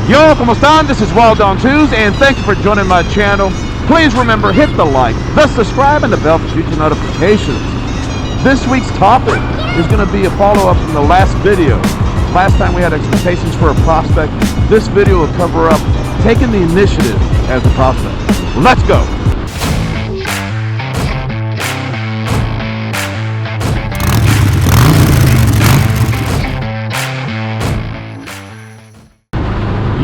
Yo, ¿cómo están? This is Wild on Twos, and thank you for joining my channel. Please remember, hit the like, the subscribe, and the bell for future notifications. This week's topic is going to be a follow-up from the last video. Last time we had expectations for a prospect. This video will cover up taking the initiative as a prospect. Let's go.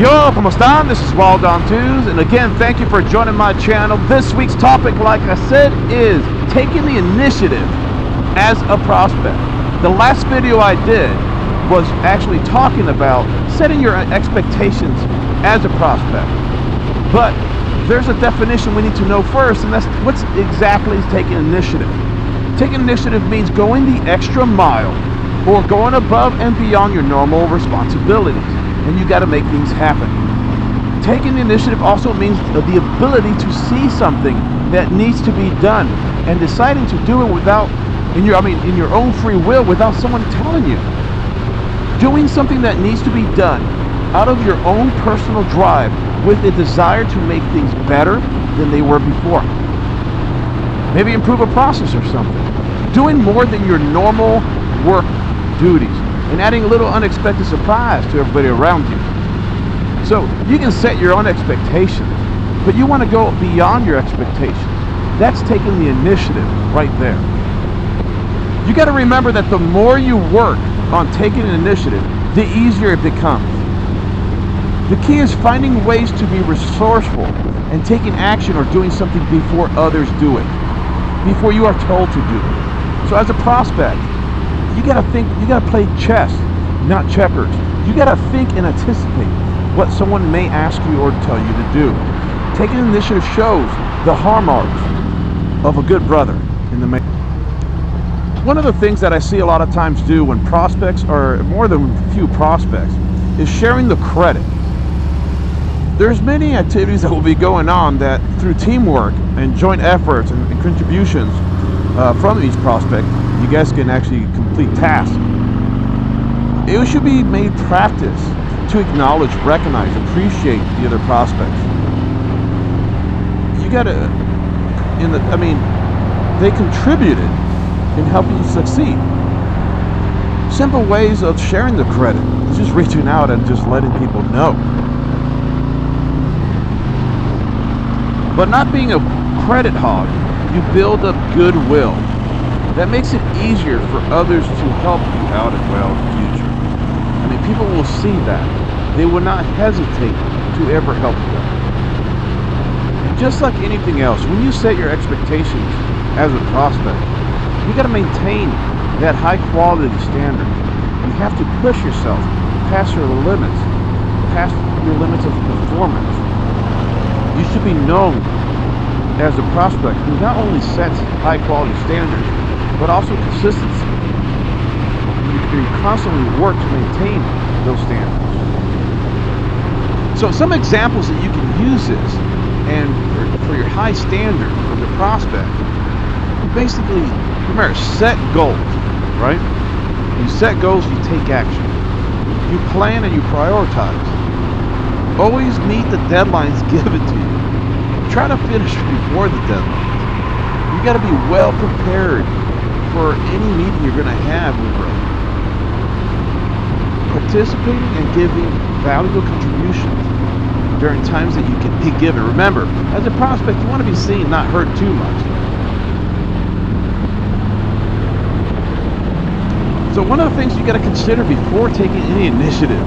Yo, ¿cómo están? This is Wild on Twos, and again, thank you for joining my channel. This week's topic, like I said, is taking the initiative as a prospect. The last video I did was actually talking about setting your expectations as a prospect. But there's a definition we need to know first, and that's what's exactly taking initiative. Taking initiative means going the extra mile or going above and beyond your normal responsibilities. And you got to make things happen. Taking the initiative also means the ability to see something that needs to be done and deciding to do it without, in your own free will, without someone telling you. Doing something that needs to be done out of your own personal drive with a desire to make things better than they were before. Maybe improve a process or something. Doing more than your normal work duties, and adding a little unexpected surprise to everybody around you. So you can set your own expectations, but you want to go beyond your expectations. That's taking the initiative right there. You got to remember that the more you work on taking an initiative, the easier it becomes. The key is finding ways to be resourceful and taking action or doing something before others do it, before you are told to do it. So as a prospect, you gotta think, you gotta play chess, not checkers. You gotta think and anticipate what someone may ask you or tell you to do. Taking initiative shows the hallmarks of a good brother in the making. One of the things that I see a lot of times do when prospects, or more than a few prospects, is sharing the credit. There's many activities that will be going on that through teamwork and joint efforts and contributions from each prospect, you guys can actually complete tasks. It should be made practice to acknowledge, recognize, appreciate the other prospects. You gotta, they contributed in helping you succeed. Simple ways of sharing the credit is just reaching out and just letting people know. But not being a credit hog, you build up goodwill. That makes it easier for others to help you out as well in the future. People will see that. They will not hesitate to ever help you out. And just like anything else, when you set your expectations as a prospect, you got to maintain that high quality standard. You have to push yourself past your limits of performance. You should be known as a prospect who not only sets high quality standards, but also consistency. You constantly work to maintain those standards. So some examples that you can use this, and for your high standard of the prospect, you basically, remember, set goals, right? You set goals, you take action. You plan and you prioritize. Always meet the deadlines given to you. Try to finish before the deadline. You got to be well prepared for any meeting you're going to have with others. Participating and giving valuable contributions during times that you can be given. Remember, as a prospect, you want to be seen, not heard too much. So one of the things you got to consider before taking any initiative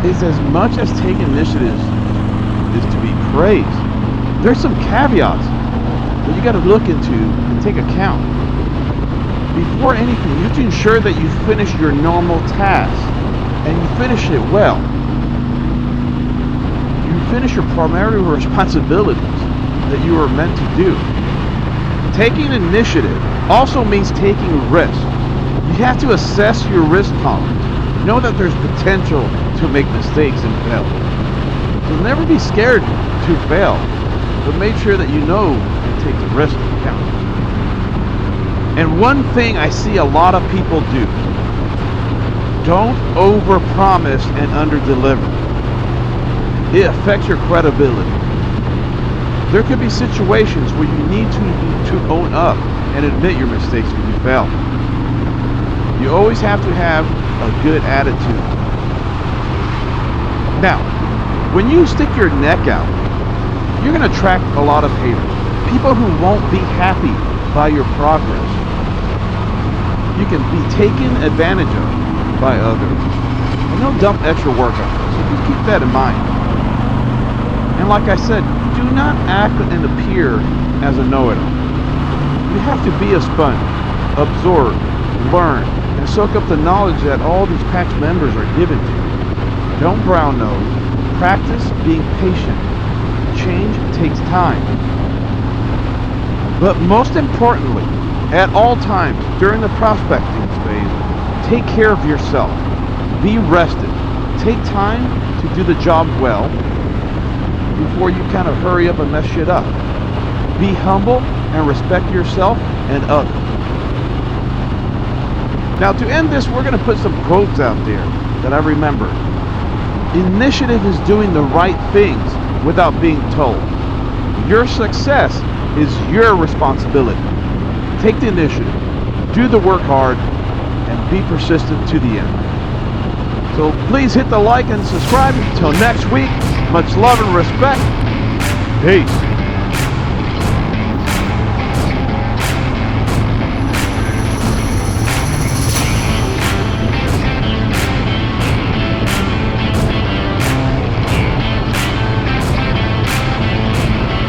is, as much as taking initiatives is to be praised, there's some caveats that you got to look into and take account. Before anything, you have to ensure that you finish your normal task, and you finish it well. You finish your primary responsibilities that you are meant to do. Taking initiative also means taking risks. You have to assess your risk tolerance. Know that there's potential to make mistakes and fail. So never be scared to fail, but make sure that you know and take the risk into account. And one thing I see a lot of people do, don't overpromise and underdeliver. it affects your credibility. There could be situations where you need to own up and admit your mistakes when you fail. You always have to have a good attitude. Now, when you stick your neck out, you're going to attract a lot of haters. People who won't be happy by your progress. You can be taken advantage of by others. And they'll dump extra work on you. So just keep that in mind. And like I said, do not act and appear as a know-it-all. You have to be a sponge, absorb, learn, and soak up the knowledge that all these PAX members are given to you. Don't brown nose. Practice being patient. Change takes time. But most importantly, at all times during the prospecting phase, take care of yourself. Be rested. Take time to do the job well before you kind of hurry up and mess shit up. Be humble and respect yourself and others. Now to end this, we're going to put some quotes out there that I remember. Initiative is doing the right things without being told. Your success is your responsibility. Take the initiative, do the work hard, and be persistent to the end. So please hit the like and subscribe. Until next week, much love and respect. Peace.